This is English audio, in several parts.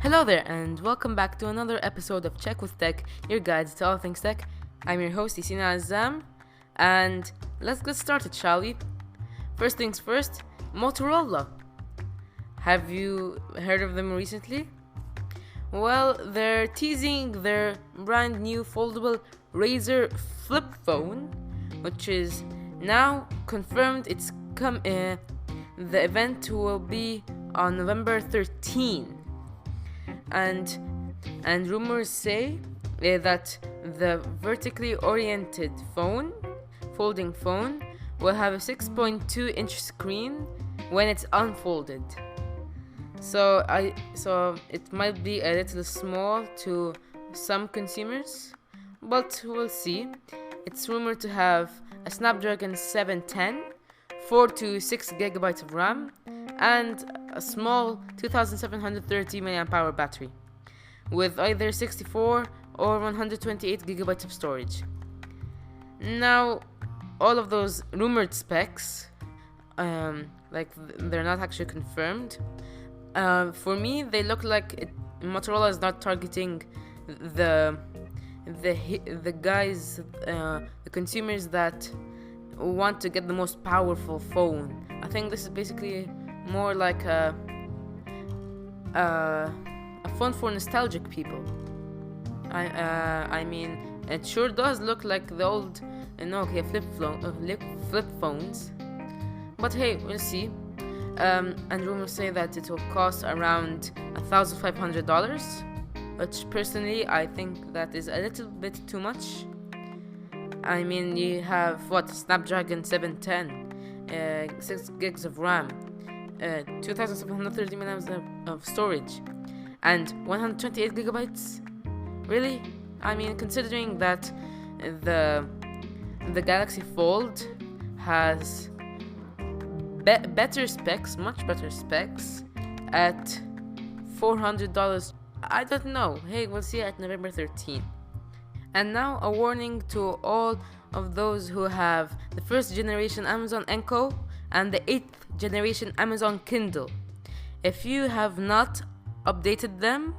Hello there, and welcome back to another episode of Check with Tech, your guide to all things tech. I'm your host, Yaseen Azzam, and let's get started, shall we? First things first, Motorola. Have you heard of them recently? Well, they're teasing their brand new foldable Razer flip phone, which is now confirmed. The event will be on November 13. And rumors say that the vertically oriented folding phone, will have a 6.2-inch screen when it's unfolded. So it might be a little small to some consumers, but we'll see. It's rumored to have a Snapdragon 710, 4 to 6 gigabytes of RAM, and a small 2730 mAh battery with either 64 or 128 gigabytes of storage. Now, all of those rumored specs, they're not actually confirmed. For me, they look like Motorola is not targeting the guys, the consumers that want to get the most powerful phone. I think this is basically more like a phone for nostalgic people. I mean, it sure does look like the old Nokia flip phones. But hey, we'll see. And rumors say that it will cost around $1,500, which personally I think that is a little bit too much. I mean, you have Snapdragon 710, 6 gigs of RAM, 2730 minutes of storage, and 128 gigabytes. Really? I mean, considering that the Galaxy Fold has better specs, much better specs, at $400. I don't know. Hey, we'll see at November 13th. And now a warning to all of those who have the first generation Amazon Echo and the 8th generation Amazon Kindle. If you have not updated them,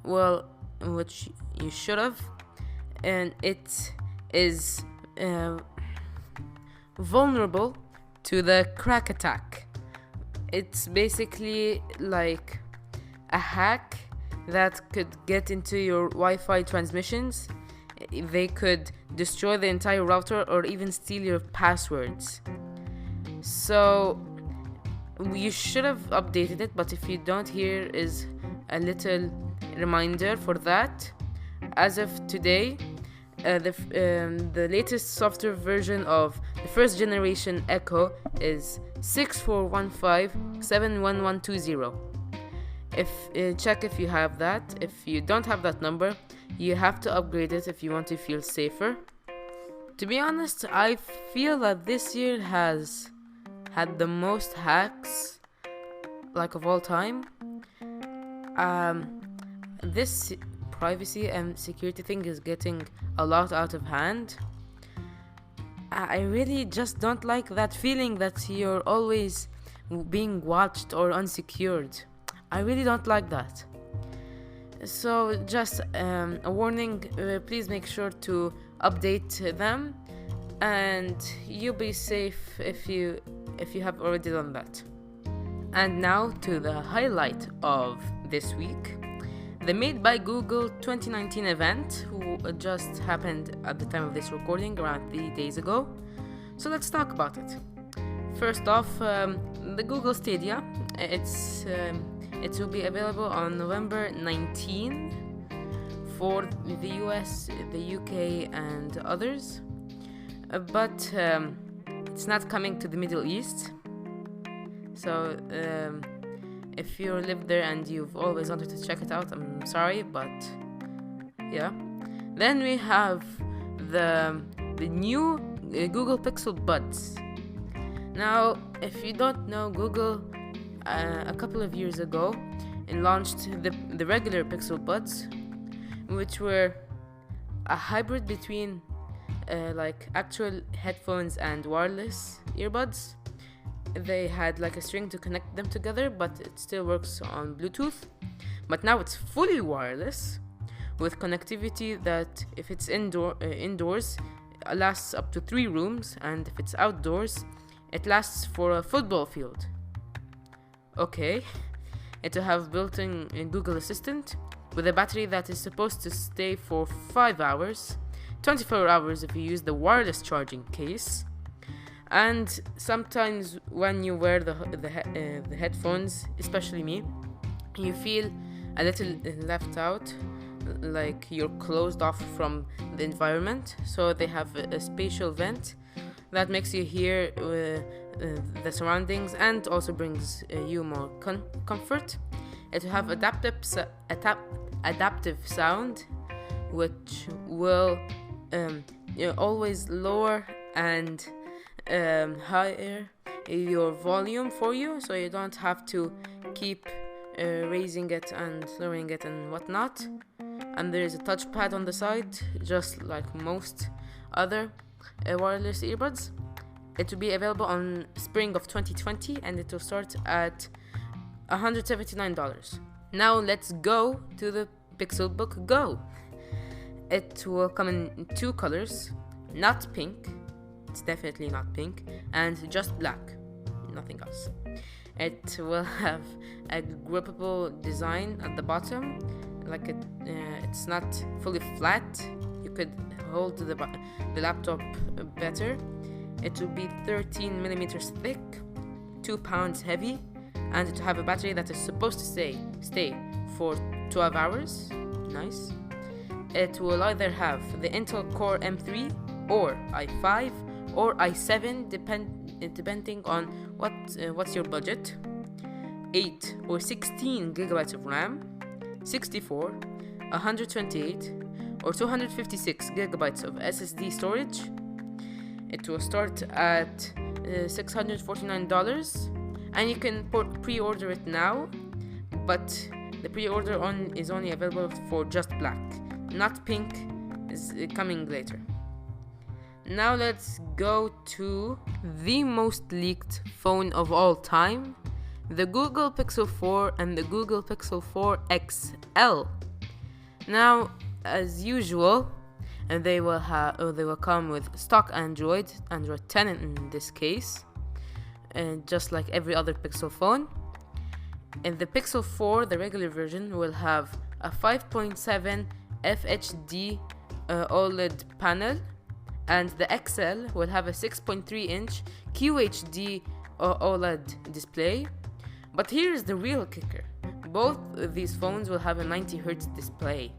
well, which you should have, and it is vulnerable to the crack attack. It's basically like a hack that could get into your Wi-Fi transmissions. They could destroy the entire router or even steal your passwords. So you should have updated it, but if you don't, here is a little reminder for that. As of today, the latest software version of the first generation Echo is 6415-71120. Check if you have that. If you don't have that number, you have to upgrade it if you want to feel safer. To be honest, I feel that this year has had the most hacks, of all time. This privacy and security thing is getting a lot out of hand. I really just don't like that feeling that you're always being watched or unsecured. I really don't like that. So just a warning, please make sure to update them, and you'll be safe if you have already done that. And now to the highlight of this week, the Made by Google 2019 event, who just happened at the time of this recording around 3 days ago. So let's talk about it. First off, the Google Stadia. It will be available on November 19 for the US, the UK, and others. But it's not coming to the Middle East. So if you live there and you've always wanted to check it out, I'm sorry, but yeah. Then we have the new Google Pixel Buds. Now, if you don't know, Google a couple of years ago launched the regular Pixel Buds, which were a hybrid between actual headphones and wireless earbuds. They had a string to connect them together, but it still works on Bluetooth. but now it's fully wireless with connectivity that if it's indoors lasts up to 3 rooms, and if it's outdoors it lasts for a football field. Okay, it will have built-in Google Assistant with a battery that is supposed to stay for 5 hours, 24 hours if you use the wireless charging case. And sometimes when you wear the headphones, especially me, you feel a little left out, like you're closed off from the environment. So they have a spatial vent that makes you hear the surroundings and also brings you more comfort. It will have adaptive sound, which will always lower and higher your volume for you, so you don't have to keep raising it and lowering it and whatnot. And there is a touchpad on the side, just like most other wireless earbuds. It will be available on spring of 2020, and it will start at $179. Now let's go to the Pixelbook Go. It will come in 2 colors, not pink, it's definitely not pink, and just black, nothing else. It will have a grippable design at the bottom, like it's not fully flat. You could hold the laptop better. It will be 13 millimeters thick, 2 pounds heavy, and it will have a battery that is supposed to stay for 12 hours. Nice. It will either have the Intel Core M3 or i5 or i7, depending on what's your budget. 8 or 16 gigabytes of RAM, 64, 128 or 256 gigabytes of SSD storage. It will start at $649, and you can pre-order it now, but the pre-order is only available for just black, not pink is coming later. Now let's go to the most leaked phone of all time, the Google Pixel 4 and the Google Pixel 4 XL. Now, as usual, and they will come with stock Android 10 in this case, and just like every other Pixel phone. And the Pixel 4, the regular version, will have a 5.7 FHD OLED panel, and the XL will have a 6.3 inch QHD OLED display. But here's the real kicker: both of these phones will have a 90Hz display,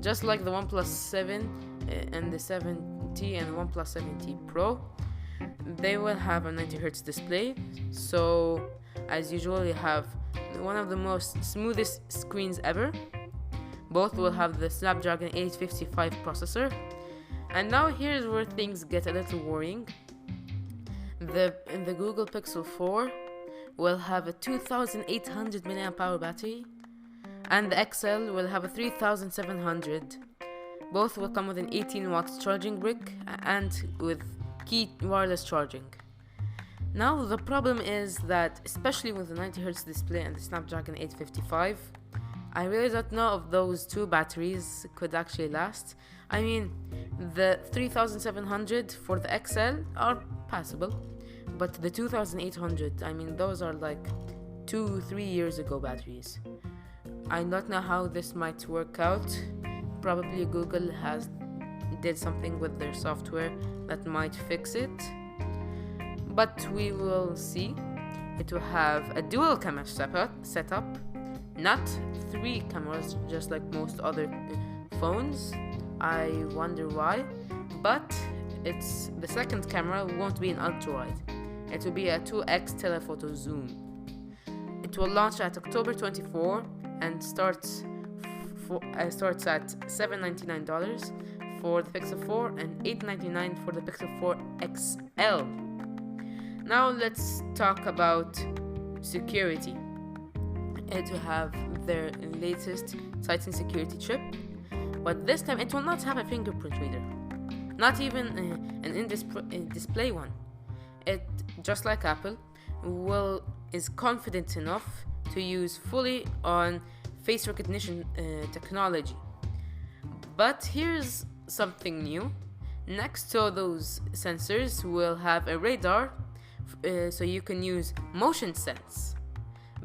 just like the OnePlus 7 and the 7T and the OnePlus 7T Pro. They will have a 90Hz display, so as usual you have one of the most smoothest screens ever. Both will have the Snapdragon 855 processor. And now here's where things get a little worrying. The Google Pixel 4 will have a 2800 mAh battery, and the XL will have a 3700. Both will come with an 18 watts charging brick and with key wireless charging. Now the problem is that, especially with the 90Hz display and the Snapdragon 855, I really don't know if those two batteries could actually last. I mean, the 3700 for the XL are passable, but the 2800, I mean, those are like 2-3 years ago batteries. I don't know how this might work out. Probably Google did something with their software that might fix it, but we will see. It will have a dual camera setup, not 3 cameras just like most other phones. I wonder why, but the second camera won't be an ultra-wide. It will be a 2x telephoto zoom. It will launch at October 24 and starts at $799 for the Pixel 4 and $899 for the Pixel 4 XL. Now let's talk about security. It will have their latest Titan security chip, but this time it will not have a fingerprint reader, not even an in-display one. It, just like Apple, is confident enough to use fully on face recognition technology. But here's something new. Next to those sensors, we'll have a radar, so you can use motion sense.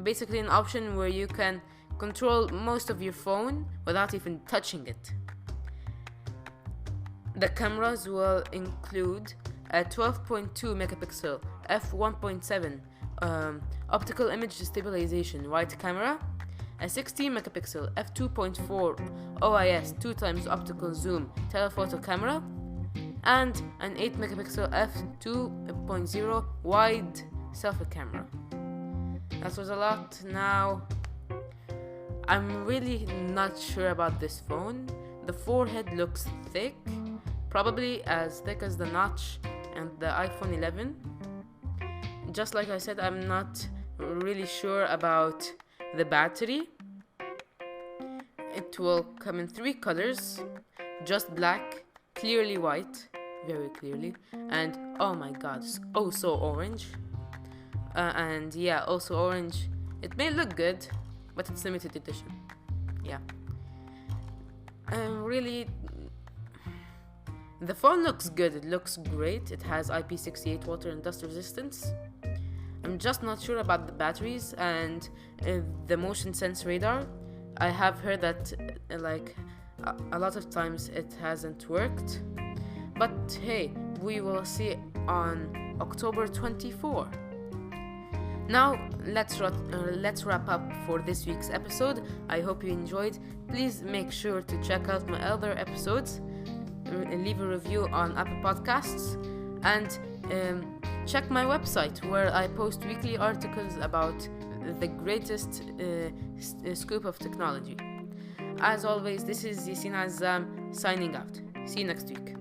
Basically, an option where you can control most of your phone without even touching it. The cameras will include a 12.2 megapixel f1.7 optical image stabilization wide camera, a 16 megapixel f2.4 OIS 2x optical zoom telephoto camera, and an 8 megapixel f2.0 wide selfie camera. That was a lot. Now, I'm really not sure about this phone. The forehead looks thick, probably as thick as the notch and the iPhone 11. Just like I said, I'm not really sure about the battery. It will come in 3 colors: just black, clearly white, very clearly, and oh my god, so orange. And yeah, also orange. It may look good, but it's limited edition. Yeah. Really, the phone looks good. It looks great. It has IP68 water and dust resistance. I'm just not sure about the batteries and the motion sense radar. I have heard that a lot of times it hasn't worked. But hey, we will see on October 24. Now, let's wrap up for this week's episode. I hope you enjoyed. Please make sure to check out my other episodes, leave a review on Apple Podcasts, and check my website where I post weekly articles about the greatest scoop of technology. As always, this is Yaseen Azzam signing out. See you next week.